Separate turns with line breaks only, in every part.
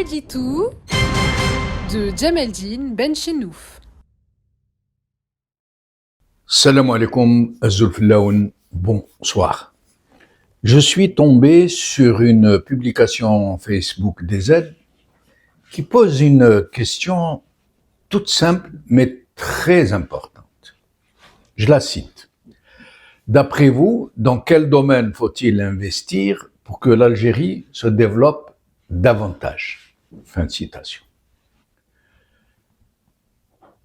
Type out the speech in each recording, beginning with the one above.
Medlitou de Djemeldine Benchenouf.
Salam alaikum, Zulfilaoun, bonsoir. Je suis tombé sur une publication Facebook DZ qui pose une question toute simple mais très importante. Je la cite. D'après vous, dans quel domaine faut-il investir pour que l'Algérie se développe davantage? Fin de citation.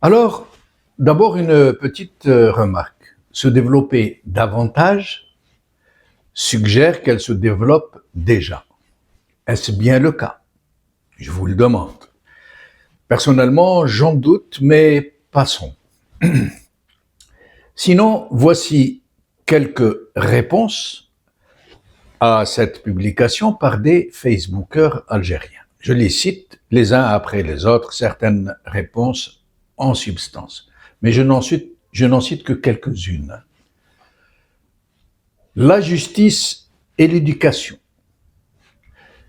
Alors, d'abord une petite remarque. Se développer davantage suggère qu'elle se développe déjà. Est-ce bien le cas? Je vous le demande. Personnellement, j'en doute, mais passons. Sinon, voici quelques réponses à cette publication par des Facebookers algériens. Je les cite les uns après les autres, certaines réponses en substance. Mais je n'en cite que quelques-unes. La justice et l'éducation.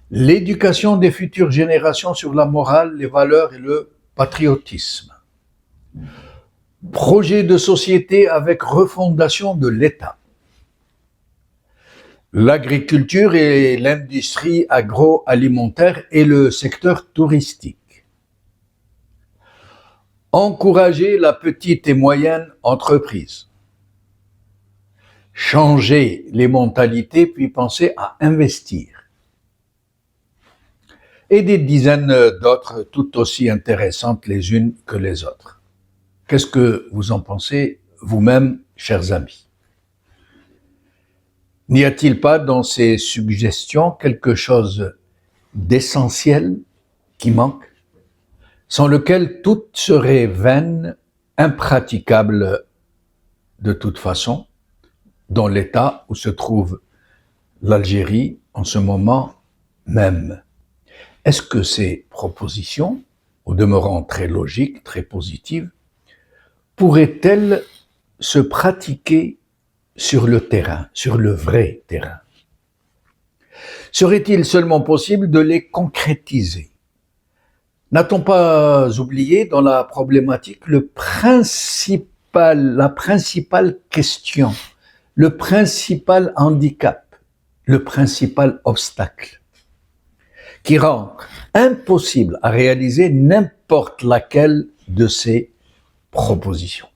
L'éducation des futures générations sur la morale, les valeurs et le patriotisme. Projet de société avec refondation de l'État. L'agriculture et l'industrie agroalimentaire et le secteur touristique. Encourager la petite et moyenne entreprise. Changer les mentalités puis penser à investir. Et des dizaines d'autres tout aussi intéressantes les unes que les autres. Qu'est-ce que vous en pensez vous-même, chers amis? N'y a-t-il pas dans ces suggestions quelque chose d'essentiel qui manque, sans lequel tout serait vaine, impraticable de toute façon, dans l'état où se trouve l'Algérie en ce moment même? Est-ce que ces propositions, au demeurant très logiques, très positives, pourraient-elles se pratiquer sur le terrain, sur le vrai terrain? Serait-il seulement possible de les concrétiser? N'a-t-on pas oublié dans la problématique la principale question, le principal handicap, le principal obstacle, qui rend impossible à réaliser n'importe laquelle de ces propositions?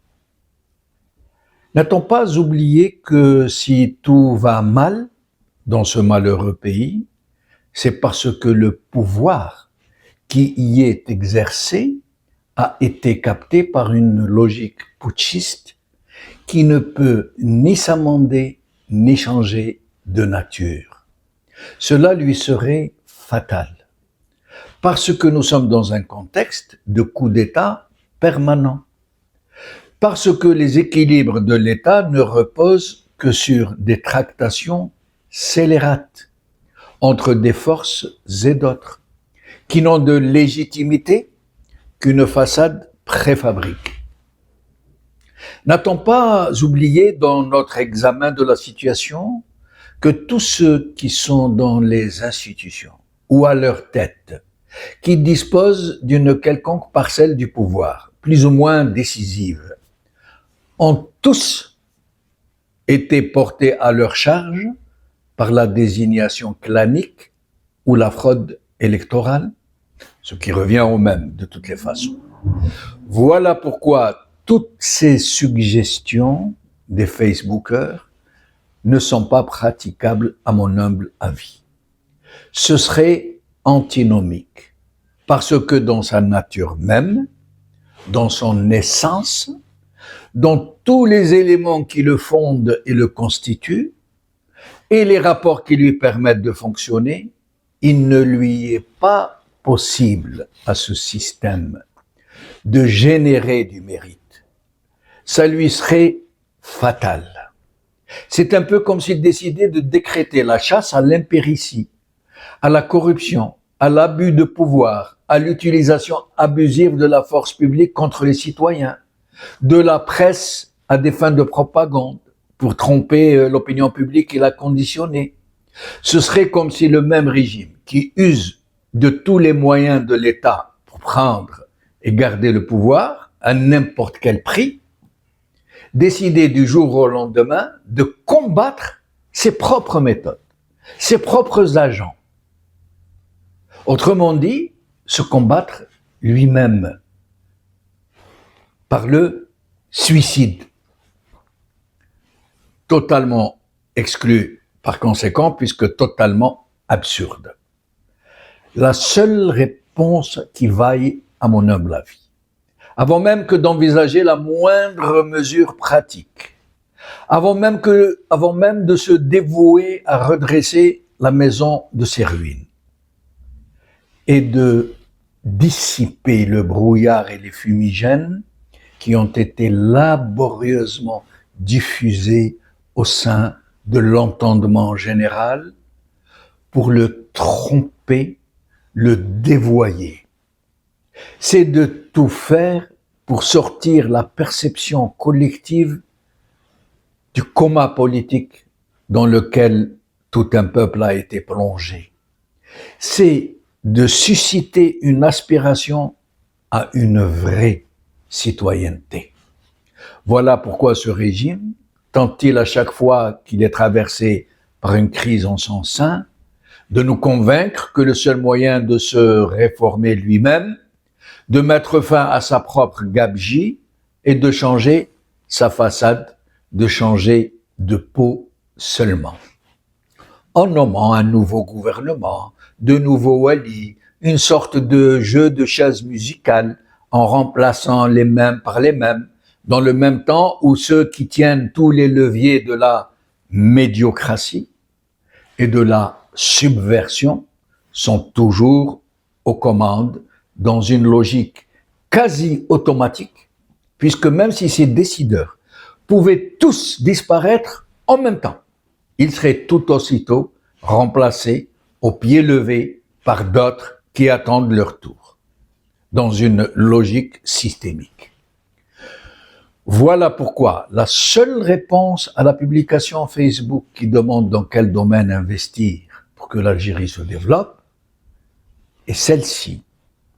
N'a-t-on pas oublié que si tout va mal dans ce malheureux pays, c'est parce que le pouvoir qui y est exercé a été capté par une logique putschiste qui ne peut ni s'amender ni changer de nature. Cela lui serait fatal, parce que nous sommes dans un contexte de coup d'État permanent, parce que les équilibres de l'État ne reposent que sur des tractations scélérates entre des forces et d'autres, qui n'ont de légitimité qu'une façade préfabriquée. N'a-t-on pas oublié dans notre examen de la situation que tous ceux qui sont dans les institutions ou à leur tête, qui disposent d'une quelconque parcelle du pouvoir, plus ou moins décisive, ont tous été portés à leur charge par la désignation clanique ou la fraude électorale, ce qui revient au même de toutes les façons. Voilà pourquoi toutes ces suggestions des Facebookers ne sont pas praticables à mon humble avis. Ce serait antinomique, parce que dans sa nature même, dans son essence, dans tous les éléments qui le fondent et le constituent, et les rapports qui lui permettent de fonctionner, il ne lui est pas possible à ce système de générer du mérite. Ça lui serait fatal. C'est un peu comme s'il décidait de décréter la chasse à l'impéritie, à la corruption, à l'abus de pouvoir, à l'utilisation abusive de la force publique contre les citoyens, de la presse à des fins de propagande, pour tromper l'opinion publique et la conditionner. Ce serait comme si le même régime qui use de tous les moyens de l'État pour prendre et garder le pouvoir à n'importe quel prix, décider du jour au lendemain de combattre ses propres méthodes, ses propres agents. Autrement dit, se combattre lui-même par le suicide, totalement exclu par conséquent, puisque totalement absurde. La seule réponse qui vaille à mon humble avis, avant même que d'envisager la moindre mesure pratique, avant même de se dévouer à redresser la maison de ses ruines, et de dissiper le brouillard et les fumigènes qui ont été laborieusement diffusés au sein de l'entendement général pour le tromper, le dévoyer. C'est de tout faire pour sortir la perception collective du coma politique dans lequel tout un peuple a été plongé. C'est de susciter une aspiration à une vraie citoyenneté. Voilà pourquoi ce régime tente-t-il à chaque fois qu'il est traversé par une crise en son sein de nous convaincre que le seul moyen de se réformer lui-même, de mettre fin à sa propre gabegie est de changer sa façade, de changer de peau seulement. En nommant un nouveau gouvernement, de nouveaux walis, une sorte de jeu de chaises musicales, en remplaçant les mêmes par les mêmes, dans le même temps où ceux qui tiennent tous les leviers de la médiocratie et de la subversion sont toujours aux commandes dans une logique quasi automatique, puisque même si ces décideurs pouvaient tous disparaître en même temps, ils seraient tout aussitôt remplacés au pied levé par d'autres qui attendent leur tour, dans une logique systémique. Voilà pourquoi la seule réponse à la publication Facebook qui demande dans quel domaine investir pour que l'Algérie se développe est celle-ci,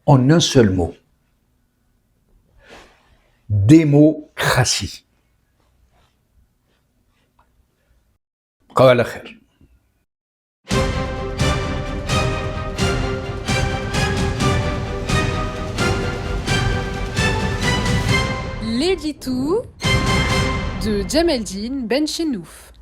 en un seul mot: démocratie. قال خير.
L'édito de Djemeldine Benchenouf.